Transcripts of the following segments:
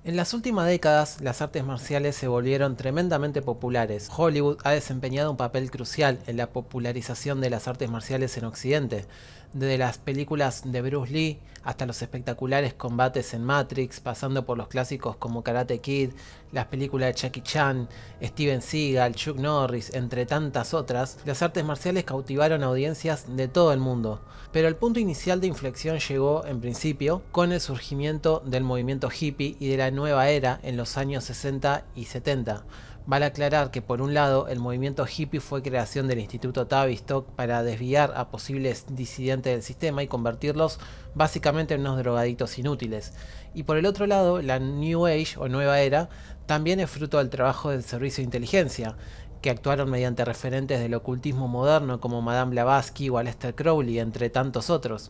En las últimas décadas, las artes marciales se volvieron tremendamente populares. Hollywood ha desempeñado un papel crucial en la popularización de las artes marciales en Occidente, desde las películas de Bruce Lee hasta los espectaculares combates en Matrix, pasando por los clásicos como Karate Kid, las películas de Jackie Chan, Steven Seagal, Chuck Norris, entre tantas otras. Las artes marciales cautivaron audiencias de todo el mundo. Pero el punto inicial de inflexión llegó, en principio, con el surgimiento del movimiento hippie y de la nueva era en los años 60 y 70. Vale aclarar que por un lado el movimiento hippie fue creación del Instituto Tavistock para desviar a posibles disidentes del sistema y convertirlos básicamente en unos drogaditos inútiles. Y por el otro lado, la New Age o Nueva Era también es fruto del trabajo del Servicio de Inteligencia, que actuaron mediante referentes del ocultismo moderno como Madame Blavatsky o Aleister Crowley, entre tantos otros,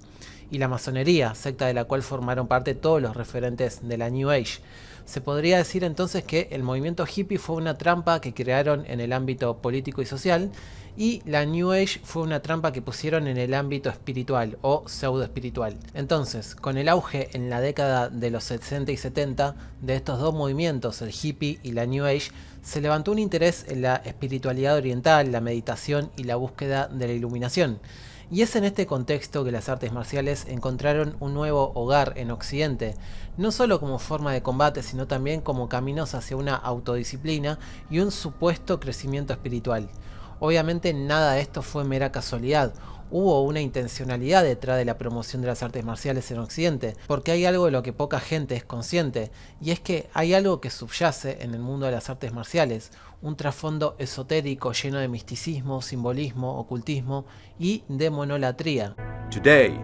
y la masonería, secta de la cual formaron parte todos los referentes de la New Age. Se podría decir entonces que el movimiento hippie fue una trampa que crearon en el ámbito político y social, y la New Age fue una trampa que pusieron en el ámbito espiritual o pseudo espiritual. Entonces, con el auge en la década de los 60 y 70 de estos dos movimientos, el hippie y la New Age, se levantó un interés en la espiritualidad oriental, la meditación y la búsqueda de la iluminación. Y es en este contexto que las artes marciales encontraron un nuevo hogar en Occidente, no solo como forma de combate, sino también como caminos hacia una autodisciplina y un supuesto crecimiento espiritual. Obviamente nada de esto fue mera casualidad. Hubo una intencionalidad detrás de la promoción de las artes marciales en Occidente, porque hay algo de lo que poca gente es consciente, y es que hay algo que subyace en el mundo de las artes marciales, un trasfondo esotérico lleno de misticismo, simbolismo, ocultismo y demonolatría. Today,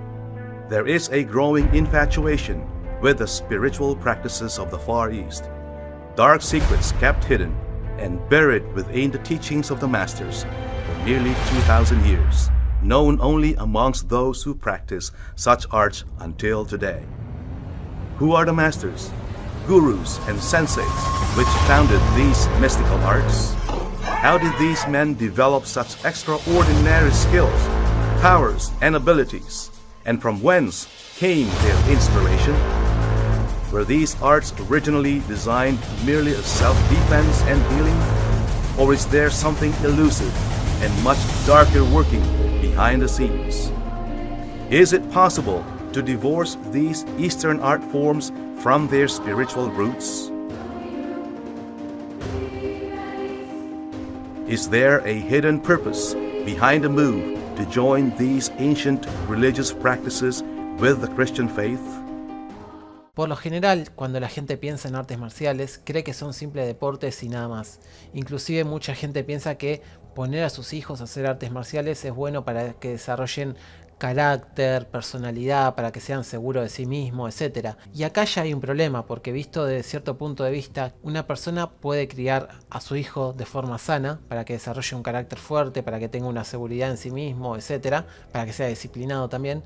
there is a growing infatuation with the spiritual practices of the Far East, dark secrets kept hidden and buried within the teachings of the masters for nearly 2,000 years, known only amongst those who practice such arts until today. Who are the masters, gurus, and senseis which founded these mystical arts? How did these men develop such extraordinary skills, powers, and abilities? And from whence came their inspiration? Were these arts originally designed merely as self-defense and healing? Or is there something elusive and much darker working behind the scenes? Is it possible to divorce these Eastern art forms from their spiritual roots? Is there a hidden purpose behind the move to join these ancient religious practices with the Christian faith? Por lo general, cuando la gente piensa en artes marciales, cree que son simples deportes y nada más. Inclusive mucha gente piensa que poner a sus hijos a hacer artes marciales es bueno para que desarrollen carácter, personalidad, para que sean seguros de sí mismos, etc. Y acá ya hay un problema, porque visto desde cierto punto de vista, una persona puede criar a su hijo de forma sana, para que desarrolle un carácter fuerte, para que tenga una seguridad en sí mismo, etc., para que sea disciplinado también,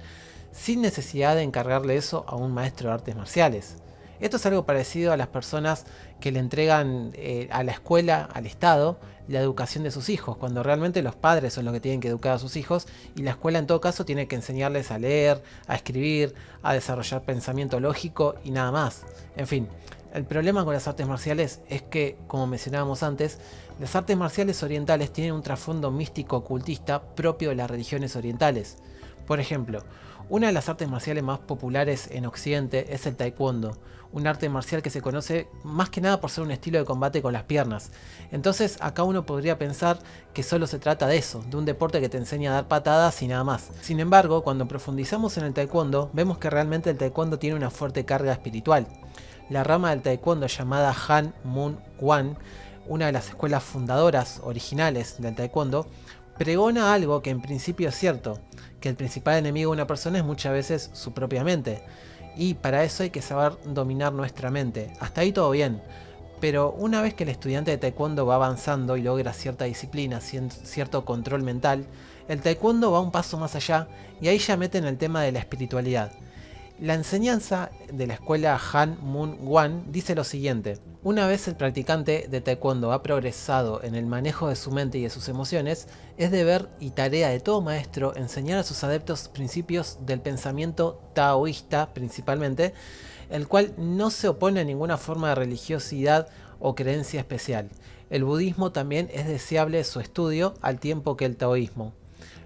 sin necesidad de encargarle eso a un maestro de artes marciales. Esto es algo parecido a las personas que le entregan a la escuela, al Estado, la educación de sus hijos, cuando realmente los padres son los que tienen que educar a sus hijos y la escuela en todo caso tiene que enseñarles a leer, a escribir, a desarrollar pensamiento lógico y nada más. En fin, el problema con las artes marciales es que, como mencionábamos antes, las artes marciales orientales tienen un trasfondo místico ocultista propio de las religiones orientales. Por ejemplo, una de las artes marciales más populares en Occidente es el taekwondo, un arte marcial que se conoce más que nada por ser un estilo de combate con las piernas. Entonces acá uno podría pensar que solo se trata de eso, de un deporte que te enseña a dar patadas y nada más. Sin embargo, cuando profundizamos en el taekwondo, vemos que realmente el taekwondo tiene una fuerte carga espiritual. La rama del taekwondo llamada Han Mun Wan, una de las escuelas fundadoras originales del taekwondo, pregona algo que en principio es cierto, que el principal enemigo de una persona es muchas veces su propia mente. Y para eso hay que saber dominar nuestra mente. Hasta ahí todo bien. Pero una vez que el estudiante de taekwondo va avanzando y logra cierta disciplina, cierto control mental, el taekwondo va un paso más allá y ahí ya meten el tema de la espiritualidad. La enseñanza de la escuela Han Mun Wan dice lo siguiente: una vez el practicante de taekwondo ha progresado en el manejo de su mente y de sus emociones, es deber y tarea de todo maestro enseñar a sus adeptos principios del pensamiento taoísta principalmente, el cual no se opone a ninguna forma de religiosidad o creencia especial. El budismo también es deseable su estudio al tiempo que el taoísmo.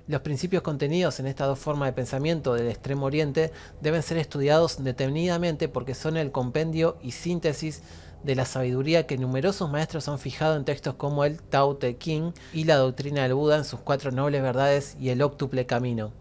Los principios contenidos en estas dos formas de pensamiento del Extremo Oriente deben ser estudiados detenidamente porque son el compendio y síntesis de la sabiduría que numerosos maestros han fijado en textos como el Tao Te Ching y la doctrina del Buda en sus 4 nobles verdades y el óctuple camino.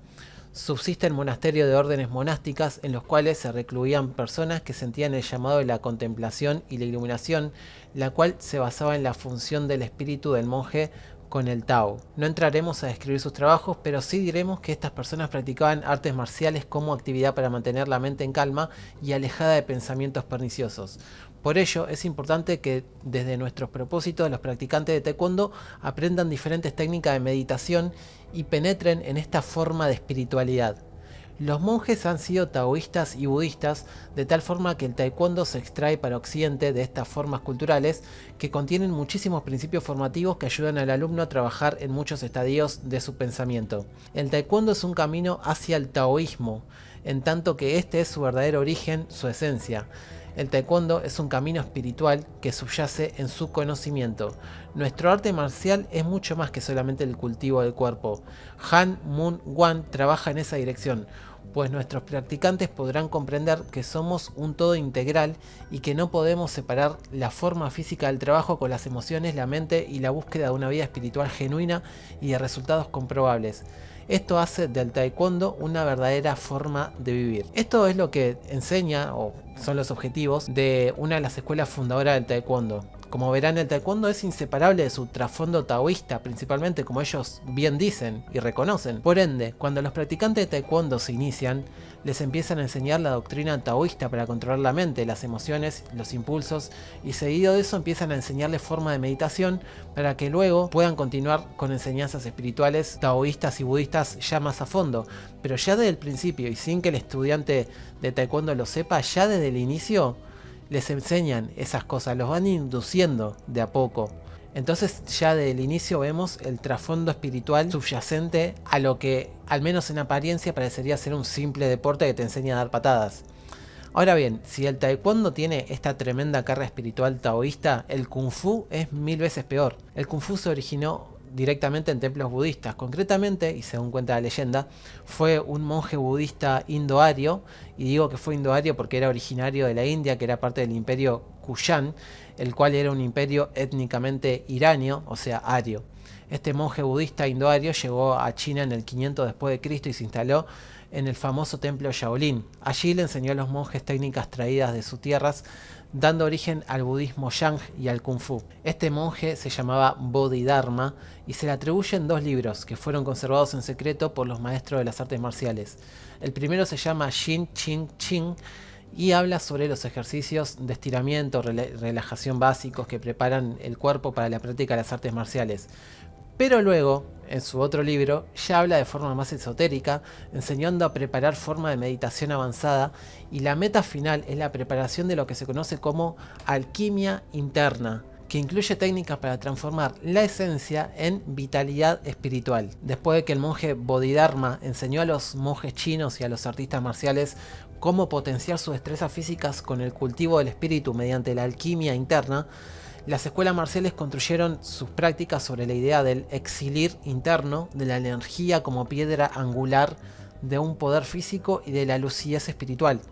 Subsisten monasterios de órdenes monásticas en los cuales se recluían personas que sentían el llamado de la contemplación y la iluminación, la cual se basaba en la función del espíritu del monje con el Tao. No entraremos a describir sus trabajos, pero sí diremos que estas personas practicaban artes marciales como actividad para mantener la mente en calma y alejada de pensamientos perniciosos. Por ello, es importante que desde nuestros propósitos los practicantes de Taekwondo aprendan diferentes técnicas de meditación y penetren en esta forma de espiritualidad. Los monjes han sido taoístas y budistas, de tal forma que el taekwondo se extrae para Occidente de estas formas culturales que contienen muchísimos principios formativos que ayudan al alumno a trabajar en muchos estadios de su pensamiento. El taekwondo es un camino hacia el taoísmo, en tanto que este es su verdadero origen, su esencia. El taekwondo es un camino espiritual que subyace en su conocimiento. Nuestro arte marcial es mucho más que solamente el cultivo del cuerpo. Han Moon Wan trabaja en esa dirección, pues nuestros practicantes podrán comprender que somos un todo integral y que no podemos separar la forma física del trabajo con las emociones, la mente y la búsqueda de una vida espiritual genuina y de resultados comprobables. Esto hace del taekwondo una verdadera forma de vivir. Esto es lo que enseña, o son los objetivos, de una de las escuelas fundadoras del taekwondo. Como verán, el taekwondo es inseparable de su trasfondo taoísta, principalmente, como ellos bien dicen y reconocen. Por ende, cuando los practicantes de taekwondo se inician, les empiezan a enseñar la doctrina taoísta para controlar la mente, las emociones, los impulsos, y seguido de eso empiezan a enseñarles forma de meditación para que luego puedan continuar con enseñanzas espirituales taoístas y budistas ya más a fondo. Pero ya desde el principio, y sin que el estudiante de taekwondo lo sepa, ya desde el inicio les enseñan esas cosas, los van induciendo de a poco. Entonces ya desde el inicio vemos el trasfondo espiritual subyacente a lo que, al menos en apariencia, parecería ser un simple deporte que te enseña a dar patadas. Ahora bien, si el taekwondo tiene esta tremenda carga espiritual taoísta, el kung fu es 1000 veces peor. El kung fu se originó directamente en templos budistas. Concretamente, y según cuenta la leyenda, fue un monje budista indoario, y digo que fue indoario porque era originario de la India, que era parte del imperio Kushan, el cual era un imperio étnicamente iranio, o sea, ario. Este monje budista indoario llegó a China en el 500 después de Cristo y se instaló en el famoso templo Shaolin. Allí le enseñó a los monjes técnicas traídas de sus tierras, dando origen al budismo Yang y al Kung Fu. Este monje se llamaba Bodhidharma y se le atribuyen 2 libros que fueron conservados en secreto por los maestros de las artes marciales. El primero se llama Shin Ching Ching y habla sobre los ejercicios de estiramiento, relajación básicos que preparan el cuerpo para la práctica de las artes marciales. Pero luego, en su otro libro, ya habla de forma más esotérica, enseñando a preparar forma de meditación avanzada, y la meta final es la preparación de lo que se conoce como alquimia interna, que incluye técnicas para transformar la esencia en vitalidad espiritual. Después de que el monje Bodhidharma enseñó a los monjes chinos y a los artistas marciales cómo potenciar sus destrezas físicas con el cultivo del espíritu mediante la alquimia interna, las escuelas marciales construyeron sus prácticas sobre la idea del exilir interno, de la energía como piedra angular de un poder físico y de la lucidez espiritual.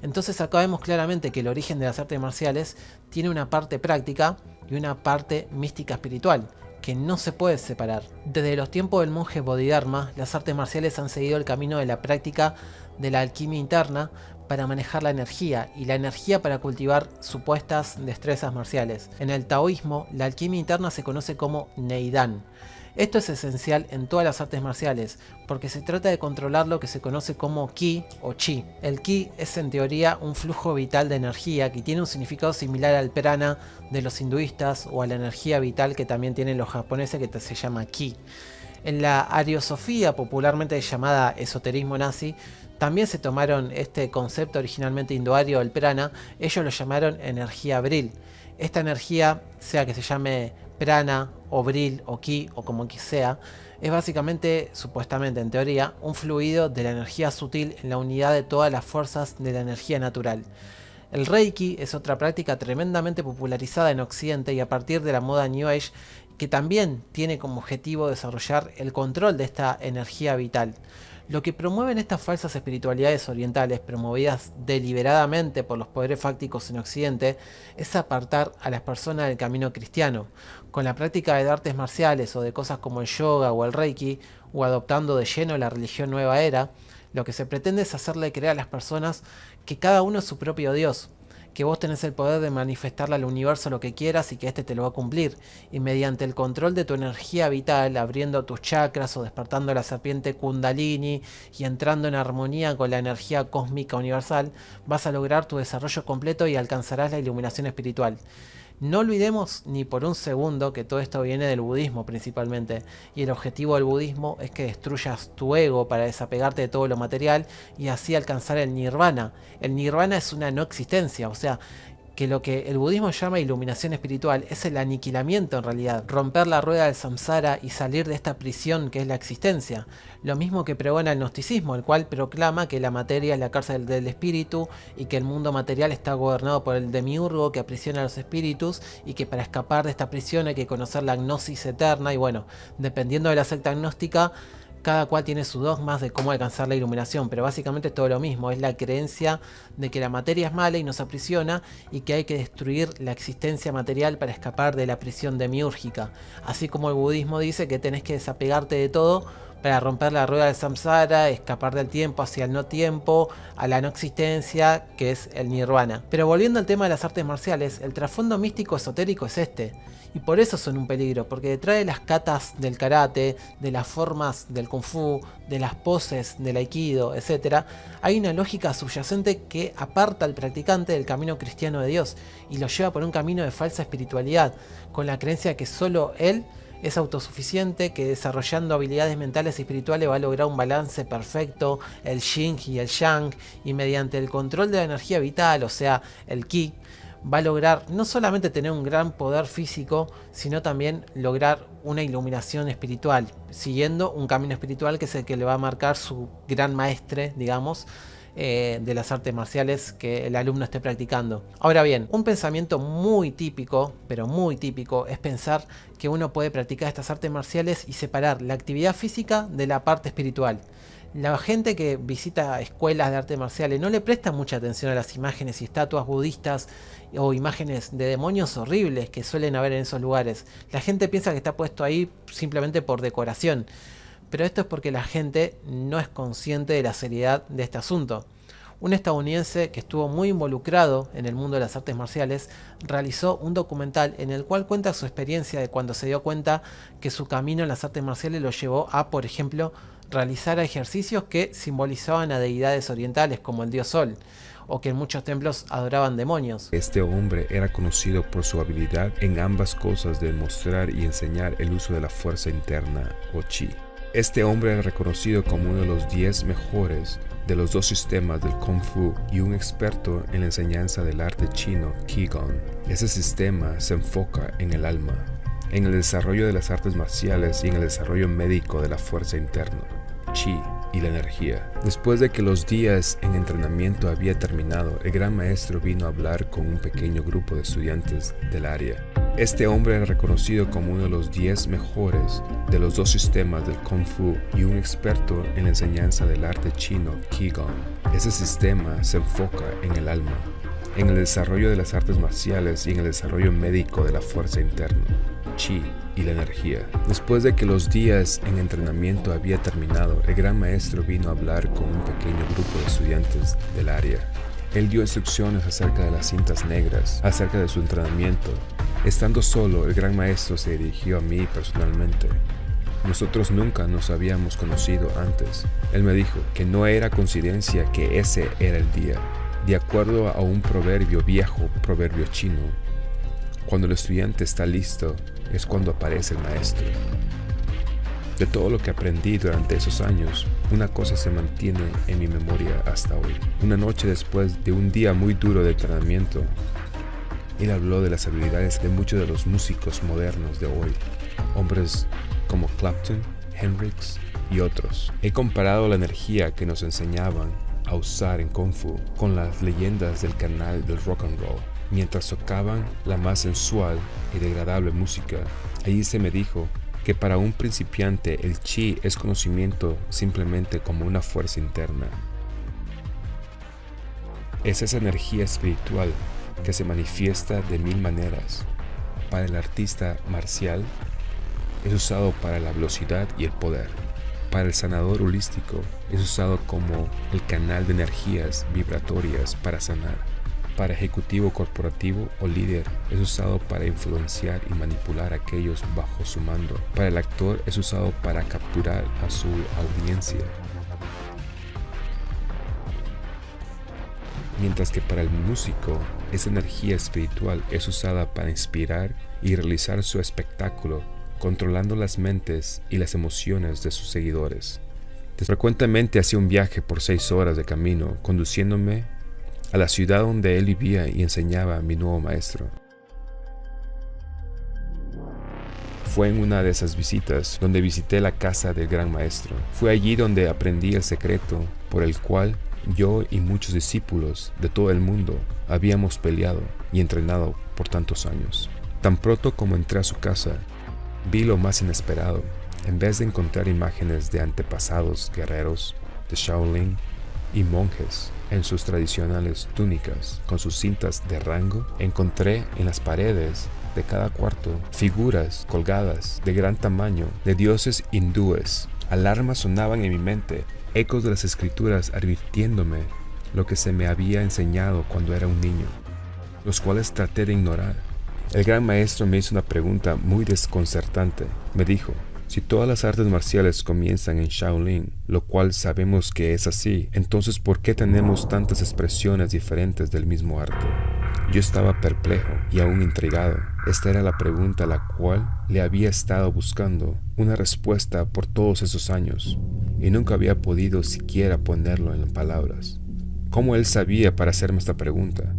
Entonces acá vemos claramente que el origen de las artes marciales tiene una parte práctica y una parte mística espiritual, que no se puede separar. Desde los tiempos del monje Bodhidharma, las artes marciales han seguido el camino de la práctica de la alquimia interna para manejar la energía, y la energía para cultivar supuestas destrezas marciales. En el taoísmo, la alquimia interna se conoce como Neidan. Esto es esencial en todas las artes marciales, porque se trata de controlar lo que se conoce como Ki o Chi. El Ki es en teoría un flujo vital de energía que tiene un significado similar al prana de los hinduistas o a la energía vital que también tienen los japoneses, que se llama Ki. En la ariosofía, popularmente llamada esoterismo nazi, también se tomaron este concepto originalmente indoario del prana. Ellos lo llamaron energía bril. Esta energía, sea que se llame prana o bril o ki o como que sea, es básicamente, supuestamente en teoría, un fluido de la energía sutil en la unidad de todas las fuerzas de la energía natural. El Reiki es otra práctica tremendamente popularizada en Occidente y a partir de la moda New Age, que también tiene como objetivo desarrollar el control de esta energía vital. Lo que promueven estas falsas espiritualidades orientales, promovidas deliberadamente por los poderes fácticos en Occidente, es apartar a las personas del camino cristiano. Con la práctica de artes marciales o de cosas como el yoga o el Reiki, o adoptando de lleno la religión nueva era, lo que se pretende es hacerle creer a las personas que cada uno es su propio Dios, que vos tenés el poder de manifestarle al universo lo que quieras y que éste te lo va a cumplir. Y mediante el control de tu energía vital, abriendo tus chakras o despertando la serpiente Kundalini y entrando en armonía con la energía cósmica universal, vas a lograr tu desarrollo completo y alcanzarás la iluminación espiritual. No olvidemos ni por un segundo que todo esto viene del budismo principalmente, y el objetivo del budismo es que destruyas tu ego para desapegarte de todo lo material y así alcanzar el nirvana. El nirvana es una no existencia, o sea, que lo que el budismo llama iluminación espiritual es el aniquilamiento en realidad, romper la rueda del samsara y salir de esta prisión que es la existencia. Lo mismo que pregona el gnosticismo, el cual proclama que la materia es la cárcel del espíritu y que el mundo material está gobernado por el demiurgo que aprisiona a los espíritus y que para escapar de esta prisión hay que conocer la gnosis eterna y bueno, dependiendo de la secta gnóstica, cada cual tiene sus dogmas de cómo alcanzar la iluminación, pero básicamente es todo lo mismo, es la creencia de que la materia es mala y nos aprisiona y que hay que destruir la existencia material para escapar de la prisión demiúrgica, así como el budismo dice que tenés que desapegarte de todo para romper la rueda del samsara, escapar del tiempo hacia el no tiempo, a la no existencia, que es el nirvana. Pero volviendo al tema de las artes marciales, el trasfondo místico esotérico es este. Y por eso son un peligro, porque detrás de las katas del karate, de las formas del kung fu, de las poses del aikido, etc., hay una lógica subyacente que aparta al practicante del camino cristiano de Dios y lo lleva por un camino de falsa espiritualidad, con la creencia que solo él es autosuficiente, que desarrollando habilidades mentales y espirituales va a lograr un balance perfecto, el yin y el yang, y mediante el control de la energía vital, o sea, el ki, va a lograr no solamente tener un gran poder físico, sino también lograr una iluminación espiritual, siguiendo un camino espiritual que es el que le va a marcar su gran maestre, digamos, de las artes marciales que el alumno esté practicando. Ahora bien, un pensamiento muy típico, pero muy típico, es pensar que uno puede practicar estas artes marciales y separar la actividad física de la parte espiritual. La gente que visita escuelas de artes marciales no le presta mucha atención a las imágenes y estatuas budistas o imágenes de demonios horribles que suelen haber en esos lugares. La gente piensa que está puesto ahí simplemente por decoración. Pero esto es porque la gente no es consciente de la seriedad de este asunto. Un estadounidense que estuvo muy involucrado en el mundo de las artes marciales realizó un documental en el cual cuenta su experiencia de cuando se dio cuenta que su camino en las artes marciales lo llevó a, por ejemplo, realizar ejercicios que simbolizaban a deidades orientales como el dios Sol, o que en muchos templos adoraban demonios. Este hombre era conocido por su habilidad en ambas cosas de mostrar y enseñar el uso de la fuerza interna o chi. Este hombre era reconocido como uno de los 10 mejores de los dos sistemas del Kung Fu y un experto en la enseñanza del arte chino Qigong. Ese sistema se enfoca en el alma, en el desarrollo de las artes marciales y en el desarrollo médico de la fuerza interna, chi y la energía. Después de que los días en entrenamiento había terminado, el gran maestro vino a hablar con un pequeño grupo de estudiantes del área. Este hombre era reconocido como uno de los 10 mejores de los dos sistemas del Kung Fu y un experto en la enseñanza del arte chino Qigong. Ese sistema se enfoca en el alma, en el desarrollo de las artes marciales y en el desarrollo médico de la fuerza interna, chi y la energía. Después de que los días en entrenamiento había terminado, el gran maestro vino a hablar con un pequeño grupo de estudiantes del área. Él dio instrucciones acerca de las cintas negras, acerca de su entrenamiento. Estando solo, el gran maestro se dirigió a mí personalmente. Nosotros nunca nos habíamos conocido antes. Él me dijo que no era coincidencia que ese era el día. De acuerdo a un proverbio viejo, proverbio chino, cuando el estudiante está listo es cuando aparece el maestro. De todo lo que aprendí durante esos años, una cosa se mantiene en mi memoria hasta hoy. Una noche después de un día muy duro de entrenamiento, él habló de las habilidades de muchos de los músicos modernos de hoy, hombres como Clapton, Hendrix y otros. He comparado la energía que nos enseñaban a usar en Kung Fu con las leyendas del canal del rock and roll. Mientras tocaban la más sensual y degradable música, allí se me dijo que para un principiante el chi es conocimiento simplemente como una fuerza interna. Es esa energía espiritual que se manifiesta de mil maneras. Para el artista marcial es usado para la velocidad y el poder. Para el sanador holístico es usado como el canal de energías vibratorias para sanar. Para ejecutivo corporativo o líder es usado para influenciar y manipular a aquellos bajo su mando. Para el actor es usado para capturar a su audiencia. Mientras que para el músico, esa energía espiritual es usada para inspirar y realizar su espectáculo, controlando las mentes y las emociones de sus seguidores. Frecuentemente hacía un viaje por 6 horas de camino, conduciéndome a la ciudad donde él vivía y enseñaba a mi nuevo maestro. Fue en una de esas visitas donde visité la casa del gran maestro. Fue allí donde aprendí el secreto por el cual yo y muchos discípulos de todo el mundo habíamos peleado y entrenado por tantos años. Tan pronto como entré a su casa, vi lo más inesperado. En vez de encontrar imágenes de antepasados guerreros de Shaolin y monjes en sus tradicionales túnicas con sus cintas de rango, encontré en las paredes de cada cuarto figuras colgadas de gran tamaño de dioses hindúes. Alarmas sonaban en mi mente, ecos de las escrituras advirtiéndome lo que se me había enseñado cuando era un niño, los cuales traté de ignorar. El gran maestro me hizo una pregunta muy desconcertante. Me dijo: si todas las artes marciales comienzan en Shaolin, lo cual sabemos que es así, entonces ¿por qué tenemos tantas expresiones diferentes del mismo arte? Yo estaba perplejo y aún intrigado. Esta era la pregunta a la cual le había estado buscando una respuesta por todos esos años, y nunca había podido siquiera ponerlo en palabras. ¿Cómo él sabía para hacerme esta pregunta?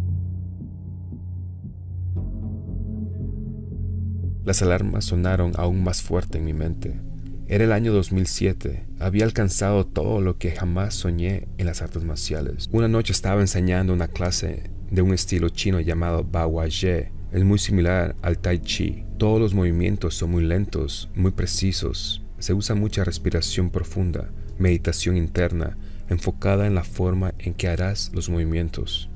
Las alarmas sonaron aún más fuerte en mi mente. Era el año 2007. Había alcanzado todo lo que jamás soñé en las artes marciales. Una noche estaba enseñando una clase de un estilo chino llamado Baoye. Es muy similar al Tai Chi. Todos los movimientos son muy lentos, muy precisos. Se usa mucha respiración profunda, meditación interna, enfocada en la forma en que harás los movimientos.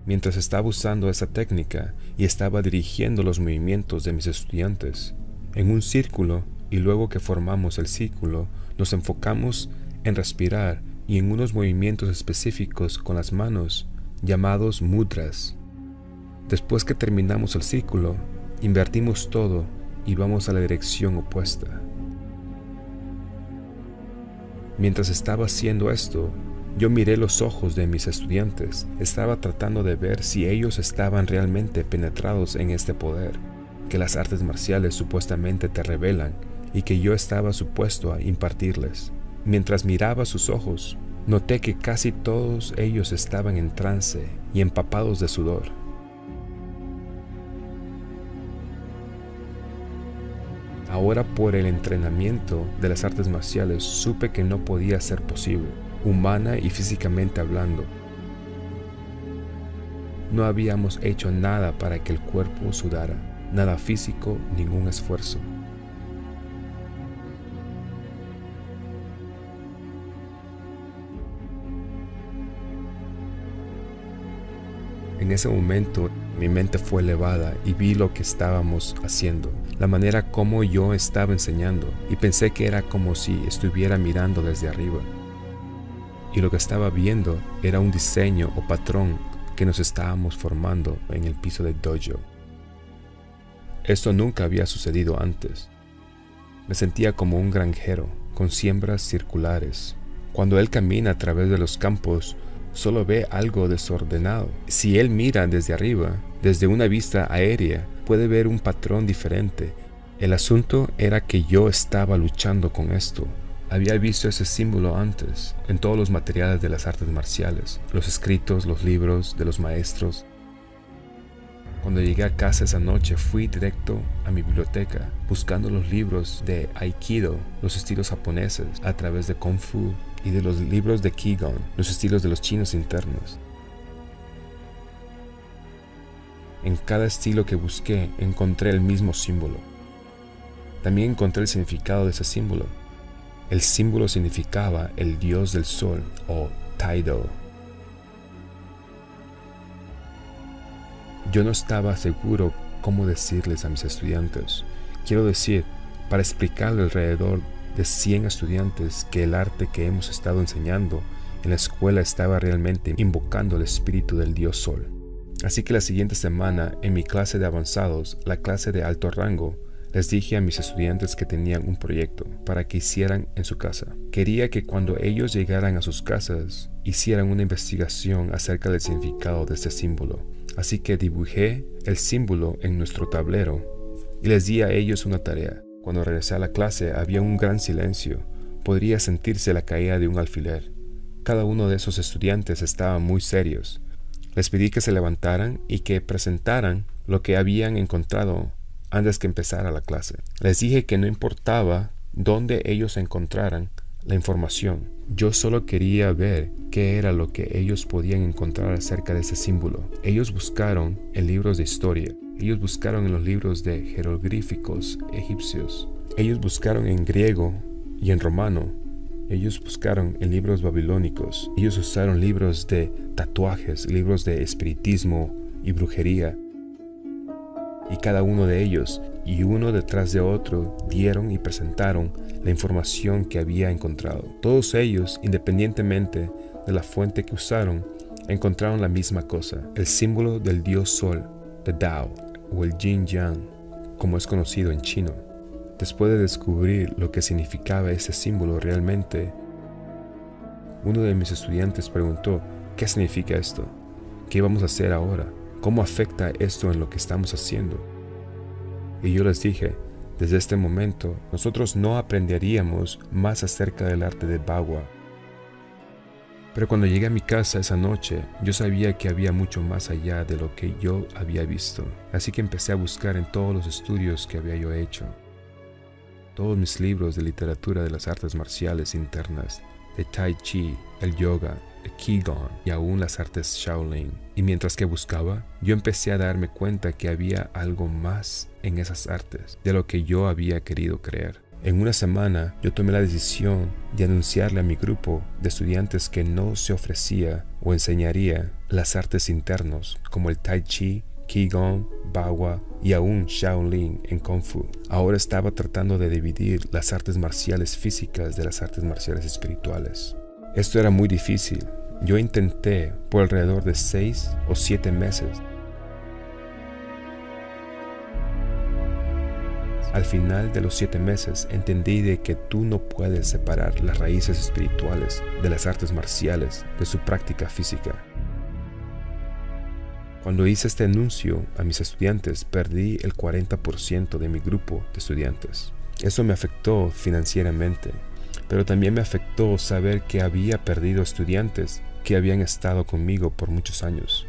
Mientras estaba usando esa técnica y estaba dirigiendo los movimientos de mis estudiantes en un círculo, y luego que formamos el círculo, nos enfocamos en respirar y en unos movimientos específicos con las manos llamados mudras. Después que terminamos el círculo, invertimos todo y vamos a la dirección opuesta. Mientras estaba haciendo esto, yo miré los ojos de mis estudiantes. Estaba tratando de ver si ellos estaban realmente penetrados en este poder que las artes marciales supuestamente te revelan y que yo estaba supuesto a impartirles. Mientras miraba sus ojos, noté que casi todos ellos estaban en trance y empapados de sudor. Ahora, por el entrenamiento de las artes marciales, supe que no podía ser posible, humana y físicamente hablando. No habíamos hecho nada para que el cuerpo sudara, nada físico, ningún esfuerzo. En ese momento, mi mente fue elevada y vi lo que estábamos haciendo, la manera como yo estaba enseñando, y pensé que era como si estuviera mirando desde arriba. Y lo que estaba viendo era un diseño o patrón que nos estábamos formando en el piso del dojo. Esto nunca había sucedido antes. Me sentía como un granjero con siembras circulares. Cuando él camina a través de los campos, solo ve algo desordenado. Si él mira desde arriba, desde una vista aérea, puede ver un patrón diferente. El asunto era que yo estaba luchando con esto. Había visto ese símbolo antes, en todos los materiales de las artes marciales, los escritos, los libros de los maestros. Cuando llegué a casa esa noche, fui directo a mi biblioteca, buscando los libros de Aikido, los estilos japoneses, a través de Kung Fu, y de los libros de Qigong, los estilos de los chinos internos. En cada estilo que busqué encontré el mismo símbolo. También encontré el significado de ese símbolo. El símbolo significaba el dios del sol o Taido. Yo no estaba seguro cómo decirles a mis estudiantes. Quiero decir, para explicarle alrededor de 100 estudiantes que el arte que hemos estado enseñando en la escuela estaba realmente invocando el espíritu del dios sol. Así que la siguiente semana, en mi clase de avanzados, la clase de alto rango, les dije a mis estudiantes que tenían un proyecto para que hicieran en su casa. Quería que cuando ellos llegaran a sus casas, hicieran una investigación acerca del significado de este símbolo. Así que dibujé el símbolo en nuestro tablero y les di a ellos una tarea. Cuando regresé a la clase había un gran silencio. Podría sentirse la caída de un alfiler. Cada uno de esos estudiantes estaba muy serios. Les pedí que se levantaran y que presentaran lo que habían encontrado antes que empezara la clase. Les dije que no importaba dónde ellos encontraran la información. Yo solo quería ver qué era lo que ellos podían encontrar acerca de ese símbolo. Ellos buscaron en libros de historia. Ellos buscaron en los libros de jeroglíficos egipcios. Ellos buscaron en griego y en romano. Ellos buscaron en libros babilónicos. Ellos usaron libros de tatuajes, libros de espiritismo y brujería. Y cada uno de ellos, y uno detrás de otro, dieron y presentaron la información que había encontrado. Todos ellos, independientemente de la fuente que usaron, encontraron la misma cosa: el símbolo del dios sol, de Tao, o el Yin Yang, como es conocido en chino. Después de descubrir lo que significaba ese símbolo realmente, uno de mis estudiantes preguntó: ¿qué significa esto? ¿Qué vamos a hacer ahora? ¿Cómo afecta esto en lo que estamos haciendo? Y yo les dije: desde este momento, nosotros no aprenderíamos más acerca del arte de Bagua. Pero cuando llegué a mi casa esa noche, yo sabía que había mucho más allá de lo que yo había visto. Así que empecé a buscar en todos los estudios que había yo hecho. Todos mis libros de literatura de las artes marciales internas, de Tai Chi, el yoga, el Qigong y aún las artes Shaolin. Y mientras que buscaba, yo empecé a darme cuenta que había algo más en esas artes de lo que yo había querido creer. En una semana, yo tomé la decisión de anunciarle a mi grupo de estudiantes que no se ofrecía o enseñaría las artes internos como el Tai Chi, Qigong, Bagua y aún Shaolin en Kung Fu. Ahora estaba tratando de dividir las artes marciales físicas de las artes marciales espirituales. Esto era muy difícil. Yo intenté por alrededor de 6 o 7 meses. Al final de los 7 meses entendí de que tú no puedes separar las raíces espirituales de las artes marciales de su práctica física. Cuando hice este anuncio a mis estudiantes, perdí el 40% de mi grupo de estudiantes. Eso me afectó financieramente, pero también me afectó saber que había perdido estudiantes que habían estado conmigo por muchos años.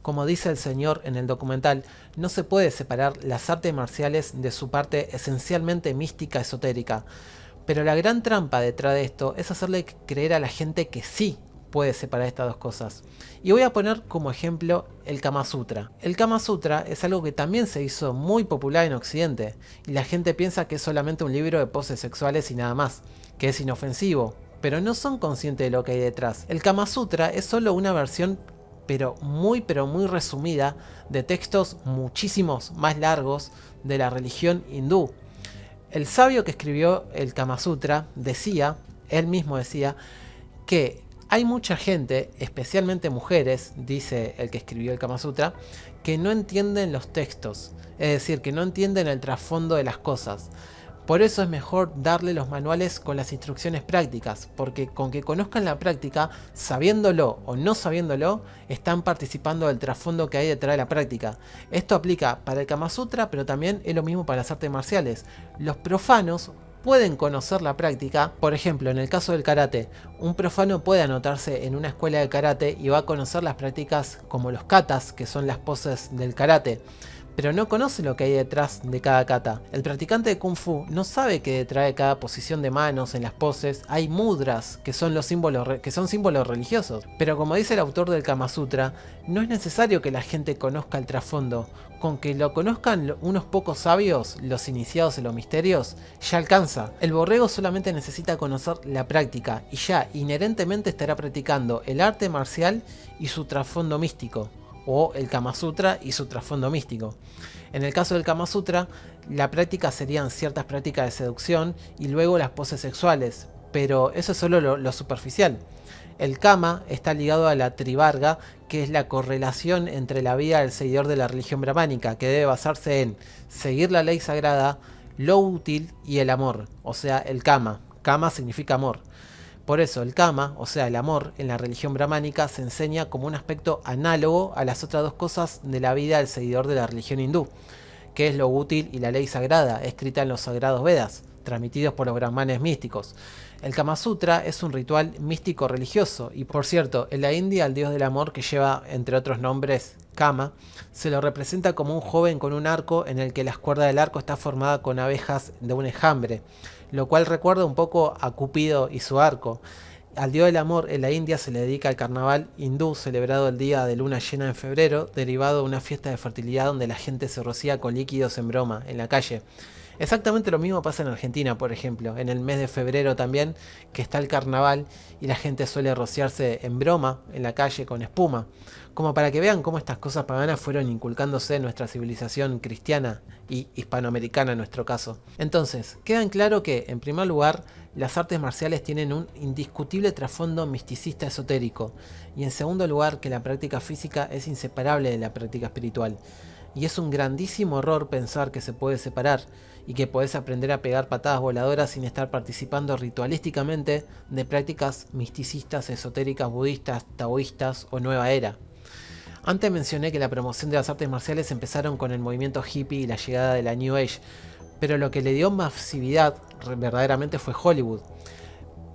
Como dice el señor en el documental, no se puede separar las artes marciales de su parte esencialmente mística esotérica. Pero la gran trampa detrás de esto es hacerle creer a la gente que sí puede separar estas dos cosas. Y voy a poner como ejemplo el Kama Sutra. El Kama Sutra es algo que también se hizo muy popular en Occidente, y la gente piensa que es solamente un libro de poses sexuales y nada más, que es inofensivo, pero no son conscientes de lo que hay detrás. El Kama Sutra es solo una versión pero muy resumida de textos muchísimos más largos de la religión hindú. El sabio que escribió el Kama Sutra decía, él mismo decía, que hay mucha gente, especialmente mujeres, dice el que escribió el Kama Sutra, que no entienden los textos, es decir, que no entienden el trasfondo de las cosas. Por eso es mejor darle los manuales con las instrucciones prácticas, porque con que conozcan la práctica, sabiéndolo o no sabiéndolo, están participando del trasfondo que hay detrás de la práctica. Esto aplica para el Kama Sutra, pero también es lo mismo para las artes marciales. Los profanos pueden conocer la práctica. Por ejemplo, en el caso del karate, un profano puede anotarse en una escuela de karate y va a conocer las prácticas como los katas, que son las poses del karate. pero no conoce lo que hay detrás de cada kata. El practicante de Kung Fu no sabe que detrás de cada posición de manos en las poses hay mudras, que son símbolos religiosos. Pero como dice el autor del Kama Sutra, no es necesario que la gente conozca el trasfondo. Con que lo conozcan unos pocos sabios, los iniciados en los misterios, ya alcanza. El borrego solamente necesita conocer la práctica y ya inherentemente estará practicando el arte marcial y su trasfondo místico, o el Kama Sutra y su trasfondo místico. En el caso del Kama Sutra, la práctica serían ciertas prácticas de seducción y luego las poses sexuales, pero eso es solo lo superficial. El Kama está ligado a la Trivarga, que es la correlación entre la vida del seguidor de la religión brahmánica, que debe basarse en seguir la ley sagrada, lo útil y el amor, o sea, el Kama. Kama significa amor. Por eso el Kama, o sea, el amor, en la religión brahmánica se enseña como un aspecto análogo a las otras dos cosas de la vida del seguidor de la religión hindú, que es lo útil y la ley sagrada, escrita en los sagrados Vedas, transmitidos por los brahmanes místicos. El Kama Sutra es un ritual místico religioso y, por cierto, en la India el dios del amor, que lleva entre otros nombres Kama, se lo representa como un joven con un arco en el que las cuerdas del arco está formada con abejas de un enjambre, lo cual recuerda un poco a Cupido y su arco. Al dios del amor en la India se le dedica el carnaval hindú, celebrado el día de luna llena en febrero, derivado de una fiesta de fertilidad donde la gente se rocía con líquidos en broma en la calle. Exactamente lo mismo pasa en Argentina, por ejemplo, en el mes de febrero también, que está el carnaval y la gente suele rociarse en broma en la calle con espuma, como para que vean cómo estas cosas paganas fueron inculcándose en nuestra civilización cristiana y hispanoamericana en nuestro caso. Entonces, queda en claro que, en primer lugar, las artes marciales tienen un indiscutible trasfondo misticista esotérico, y en segundo lugar, que la práctica física es inseparable de la práctica espiritual. Y es un grandísimo error pensar que se puede separar y que podés aprender a pegar patadas voladoras sin estar participando ritualísticamente de prácticas misticistas, esotéricas, budistas, taoístas o nueva era. Antes mencioné que la promoción de las artes marciales empezaron con el movimiento hippie y la llegada de la New Age, pero lo que le dio masividad verdaderamente fue Hollywood.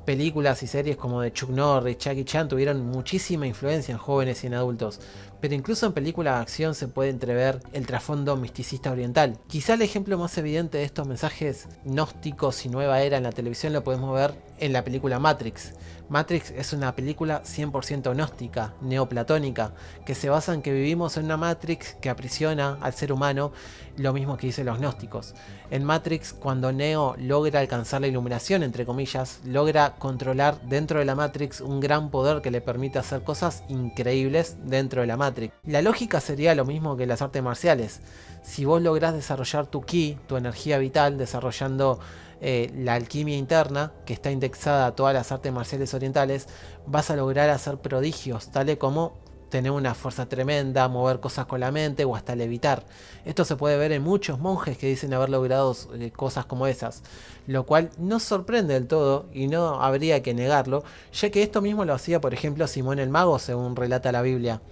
Películas y series como de Chuck Norris, Jackie Chan tuvieron muchísima influencia en jóvenes y en adultos, pero incluso en películas de acción se puede entrever el trasfondo misticista oriental. Quizá el ejemplo más evidente de estos mensajes gnósticos y nueva era en la televisión lo podemos ver en la película Matrix. Matrix es una película 100% gnóstica, neoplatónica, que se basa en que vivimos en una Matrix que aprisiona al ser humano, lo mismo que dicen los gnósticos. En Matrix, cuando Neo logra alcanzar la iluminación, entre comillas, logra controlar dentro de la Matrix un gran poder que le permite hacer cosas increíbles dentro de la Matrix. La lógica sería lo mismo que las artes marciales. Si vos lográs desarrollar tu ki, tu energía vital, desarrollando la alquimia interna, que está indexada a todas las artes marciales orientales, vas a lograr hacer prodigios, tales como tener una fuerza tremenda, mover cosas con la mente o hasta levitar. Esto se puede ver en muchos monjes que dicen haber logrado cosas como esas, lo cual no sorprende del todo y no habría que negarlo, ya que esto mismo lo hacía, por ejemplo, Simón el Mago, según relata la Biblia.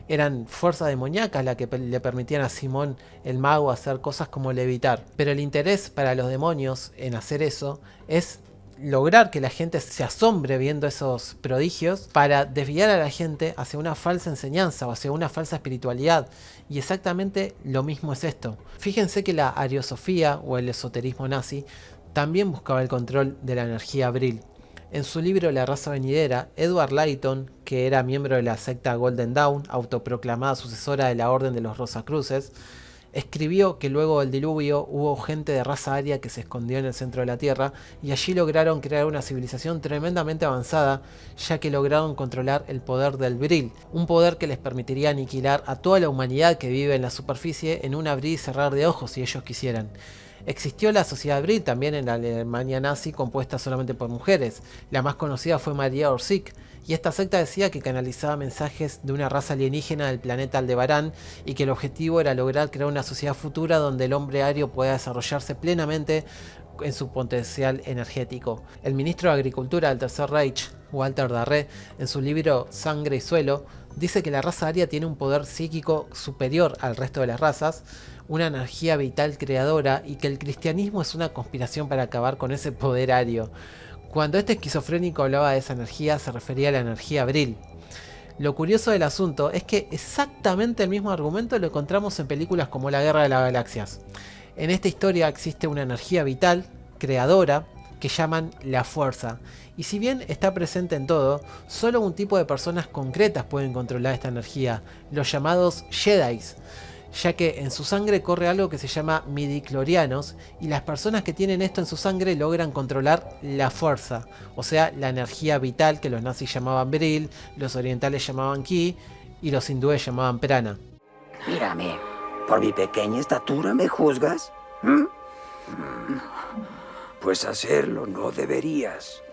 Eran fuerzas demoníacas las que le permitían a Simón el Mago hacer cosas como levitar. Pero el interés para los demonios en hacer eso es lograr que la gente se asombre viendo esos prodigios para desviar a la gente hacia una falsa enseñanza o hacia una falsa espiritualidad. Y exactamente lo mismo es esto. Fíjense que la ariosofía o el esoterismo nazi también buscaba el control de la energía Vril. En su libro La raza venidera, Edward Layton, que era miembro de la secta Golden Dawn, autoproclamada sucesora de la Orden de los Rosacruces, escribió que luego del diluvio hubo gente de raza aria que se escondió en el centro de la Tierra y allí lograron crear una civilización tremendamente avanzada, ya que lograron controlar el poder del Vril, un poder que les permitiría aniquilar a toda la humanidad que vive en la superficie en un abrir y cerrar de ojos si ellos quisieran. Existió la Sociedad Vril también en la Alemania nazi, compuesta solamente por mujeres. La más conocida fue María Orsic, y esta secta decía que canalizaba mensajes de una raza alienígena del planeta Aldebarán y que el objetivo era lograr crear una sociedad futura donde el hombre ario pueda desarrollarse plenamente en su potencial energético. El ministro de Agricultura del Tercer Reich, Walter Darré, en su libro Sangre y Suelo, dice que la raza aria tiene un poder psíquico superior al resto de las razas, una energía vital creadora y que el cristianismo es una conspiración para acabar con ese poder ario. Cuando este esquizofrénico hablaba de esa energía se refería a la energía Vril. Lo curioso del asunto es que exactamente el mismo argumento lo encontramos en películas como La Guerra de las Galaxias. En esta historia existe una energía vital, creadora, que llaman la fuerza. Y si bien está presente en todo, solo un tipo de personas concretas pueden controlar esta energía, los llamados Jedis, ya que en su sangre corre algo que se llama midichlorianos, y las personas que tienen esto en su sangre logran controlar la fuerza, o sea, la energía vital que los nazis llamaban Vril, los orientales llamaban Ki y los hindúes llamaban Prana. Mírame, ¿por mi pequeña estatura me juzgas? ¿Mm? Pues hacerlo no deberías,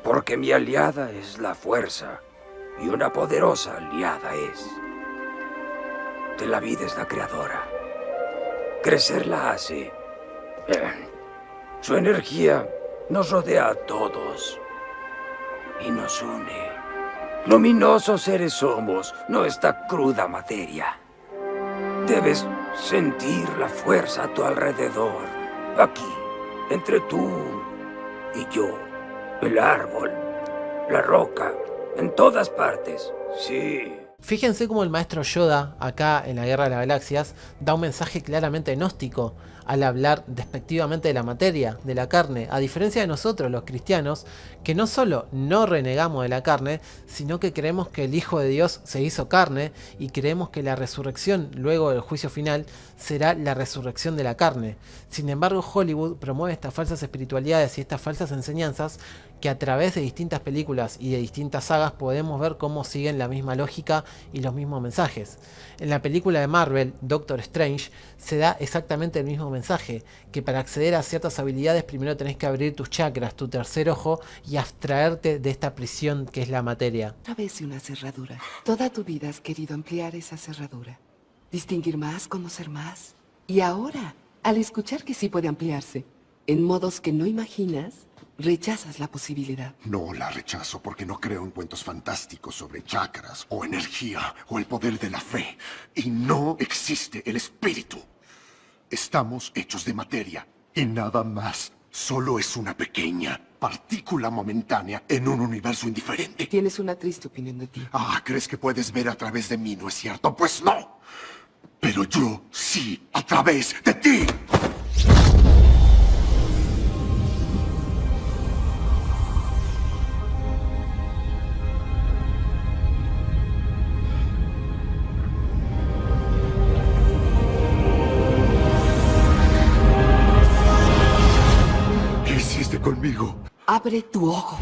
porque mi aliada es la fuerza, y una poderosa aliada es. De la vida es la creadora. Crecer la hace. Su energía nos rodea a todos y nos une. Luminosos seres somos, no esta cruda materia. Debes sentir la fuerza a tu alrededor, aquí, entre tú y yo, el árbol, la roca, en todas partes, sí. Fíjense cómo el maestro Yoda, acá en la Guerra de las Galaxias, da un mensaje claramente gnóstico al hablar despectivamente de la materia, de la carne, a diferencia de nosotros los cristianos, que no solo no renegamos de la carne, sino que creemos que el Hijo de Dios se hizo carne y creemos que la resurrección luego del juicio final será la resurrección de la carne. Sin embargo, Hollywood promueve estas falsas espiritualidades y estas falsas enseñanzas que a través de distintas películas y de distintas sagas podemos ver cómo siguen la misma lógica y los mismos mensajes. En la película de Marvel, Doctor Strange, se da exactamente el mismo mensaje, que para acceder a ciertas habilidades primero tenés que abrir tus chakras, tu tercer ojo, y abstraerte de esta prisión que es la materia. A través de una cerradura. Toda tu vida has querido ampliar esa cerradura. Distinguir más, conocer más. Y ahora, al escuchar que sí puede ampliarse, en modos que no imaginas, rechazas la posibilidad. No la rechazo porque no creo en cuentos fantásticos sobre chakras o energía o el poder de la fe. Y no existe el espíritu. Estamos hechos de materia y nada más. Solo es una pequeña partícula momentánea en un universo indiferente. Tienes una triste opinión de ti. Ah, ¿crees que puedes ver a través de mí, no es cierto? Pues no. Pero yo sí, a través de ti. ¿Qué hiciste conmigo? Abre tu ojo.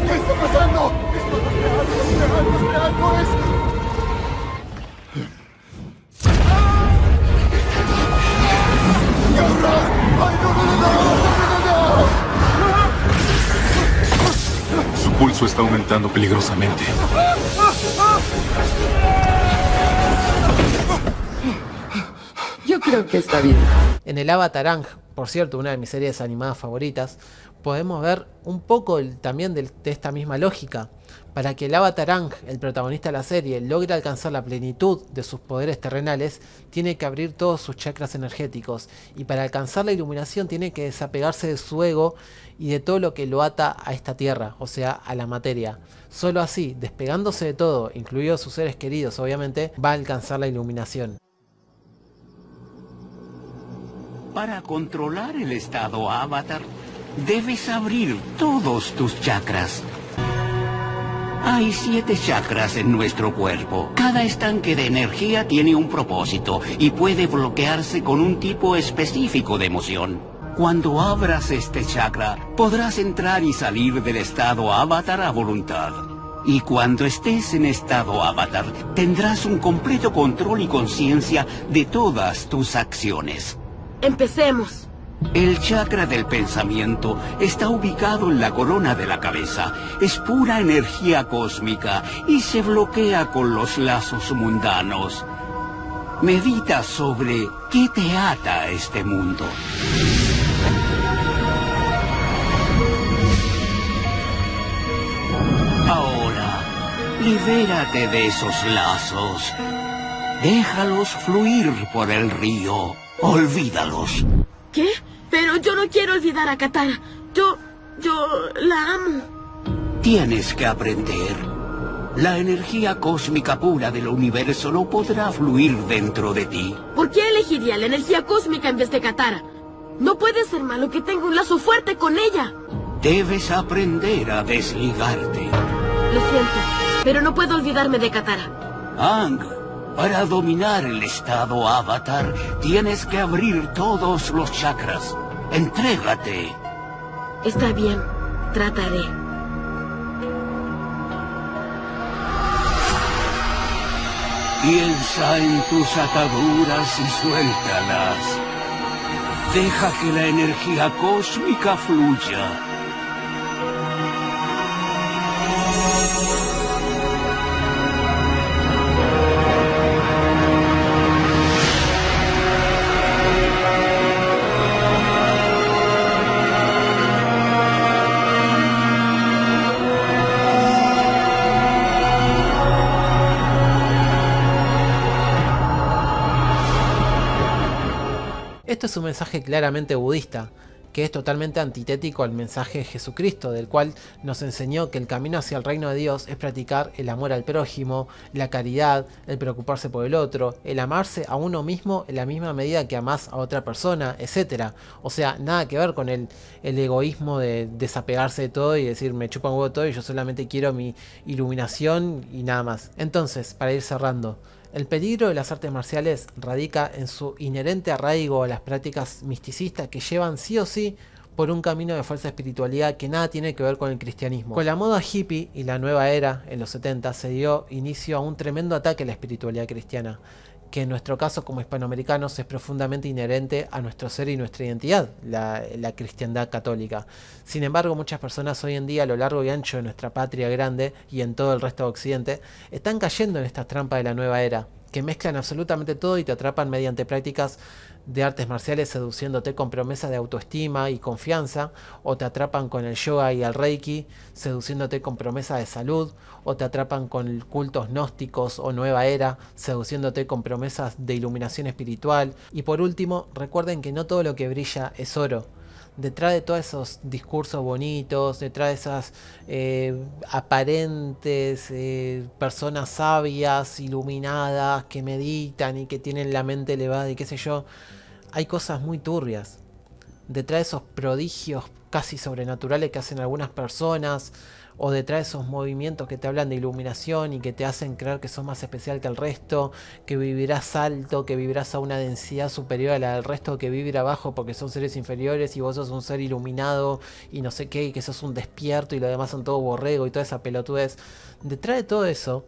¿Qué está pasando? Esto no es real, no es real, no es real, no es. ¡Qué horror! ¡Ay, no! Su pulso está aumentando peligrosamente. Yo creo que está bien. En el Avatar Ang, por cierto, una de mis series animadas favoritas, podemos ver un poco también de esta misma lógica. Para que el Avatar Ang, el protagonista de la serie, logre alcanzar la plenitud de sus poderes terrenales, tiene que abrir todos sus chakras energéticos, y para alcanzar la iluminación tiene que desapegarse de su ego y de todo lo que lo ata a esta tierra, o sea, a la materia. Solo así, despegándose de todo, incluidos sus seres queridos obviamente, va a alcanzar la iluminación. Para controlar el estado Avatar, debes abrir todos tus chakras. Hay 7 chakras en nuestro cuerpo. Cada estanque de energía tiene un propósito y puede bloquearse con un tipo específico de emoción. Cuando abras este chakra, podrás entrar y salir del estado Avatar a voluntad. Y cuando estés en estado Avatar, tendrás un completo control y conciencia de todas tus acciones. Empecemos. El chakra del pensamiento está ubicado en la corona de la cabeza. Es pura energía cósmica y se bloquea con los lazos mundanos. Medita sobre qué te ata a este mundo. Ahora, libérate de esos lazos Déjalos fluir por el río. Olvídalos. ¿Qué? Pero yo no quiero olvidar a Katara. Yo la amo. Tienes que aprender. La energía cósmica pura del universo no podrá fluir dentro de ti. ¿Por qué elegiría la energía cósmica en vez de Katara? No puede ser malo que tenga un lazo fuerte con ella. Debes aprender a desligarte. Lo siento, pero no puedo olvidarme de Katara. Aang, para dominar el estado Avatar, tienes que abrir todos los chakras. Entrégate. Está bien, trataré. Piensa en tus ataduras y suéltalas. Deja que la energía cósmica fluya. Esto es un mensaje claramente budista, que es totalmente antitético al mensaje de Jesucristo, del cual nos enseñó que el camino hacia el reino de Dios es practicar el amor al prójimo, la caridad, el preocuparse por el otro, el amarse a uno mismo en la misma medida que amás a otra persona, etc. O sea, nada que ver con el egoísmo de desapegarse de todo y decir me chupa un huevo todo y yo solamente quiero mi iluminación y nada más. Entonces, para ir cerrando, el peligro de las artes marciales radica en su inherente arraigo a las prácticas misticistas que llevan sí o sí por un camino de falsa espiritualidad que nada tiene que ver con el cristianismo. Con la moda hippie y la nueva era en los 70 se dio inicio a un tremendo ataque a la espiritualidad cristiana, que en nuestro caso como hispanoamericanos es profundamente inherente a nuestro ser y nuestra identidad, la cristiandad católica. Sin embargo, muchas personas hoy en día a lo largo y ancho de nuestra patria grande y en todo el resto de Occidente están cayendo en estas trampas de la nueva era, que mezclan absolutamente todo y te atrapan mediante prácticas de artes marciales seduciéndote con promesas de autoestima y confianza, o te atrapan con el yoga y el reiki seduciéndote con promesas de salud, o te atrapan con cultos gnósticos o nueva era seduciéndote con promesas de iluminación espiritual. Y por último, recuerden que no todo lo que brilla es oro. Detrás de todos esos discursos bonitos, detrás de esas aparentes personas sabias, iluminadas, que meditan y que tienen la mente elevada y qué sé yo, hay cosas muy turbias. Detrás de esos prodigios casi sobrenaturales que hacen algunas personas, o detrás de esos movimientos que te hablan de iluminación y que te hacen creer que sos más especial que el resto, que vivirás alto, que vivirás a una densidad superior a la del resto, que vivir abajo porque son seres inferiores y vos sos un ser iluminado y no sé qué, y que sos un despierto y lo demás son todo borrego y toda esa pelotudez. Detrás de todo eso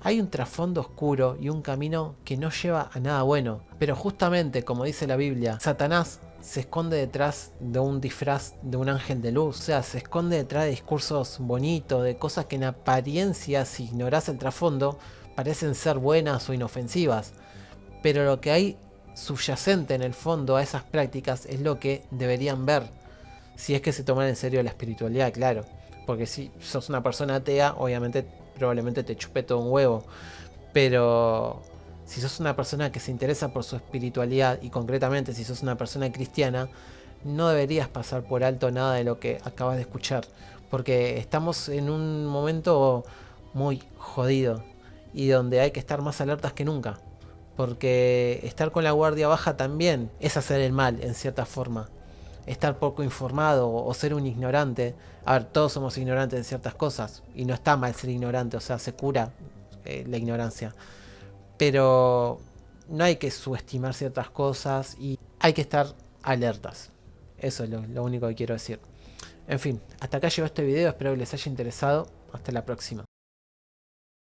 hay un trasfondo oscuro y un camino que no lleva a nada bueno. Pero justamente, como dice la Biblia, Satanás se esconde detrás de un disfraz de un ángel de luz. O sea, se esconde detrás de discursos bonitos, de cosas que en apariencia, si ignorás el trasfondo, parecen ser buenas o inofensivas. Pero lo que hay subyacente en el fondo a esas prácticas es lo que deberían ver. Si es que se toman en serio la espiritualidad, claro. Porque si sos una persona atea, obviamente probablemente te chupe todo un huevo. Pero si sos una persona que se interesa por su espiritualidad, y concretamente si sos una persona cristiana, no deberías pasar por alto nada de lo que acabas de escuchar, porque estamos en un momento muy jodido y donde hay que estar más alertas que nunca, porque estar con la guardia baja también es hacer el mal en cierta forma. Estar poco informado o ser un ignorante, a ver, todos somos ignorantes de ciertas cosas y no está mal ser ignorante, o sea, se cura la ignorancia. Pero no hay que subestimar ciertas cosas y hay que estar alertas. Eso es lo único que quiero decir. En fin, hasta acá llegó este video, espero que les haya interesado. Hasta la próxima.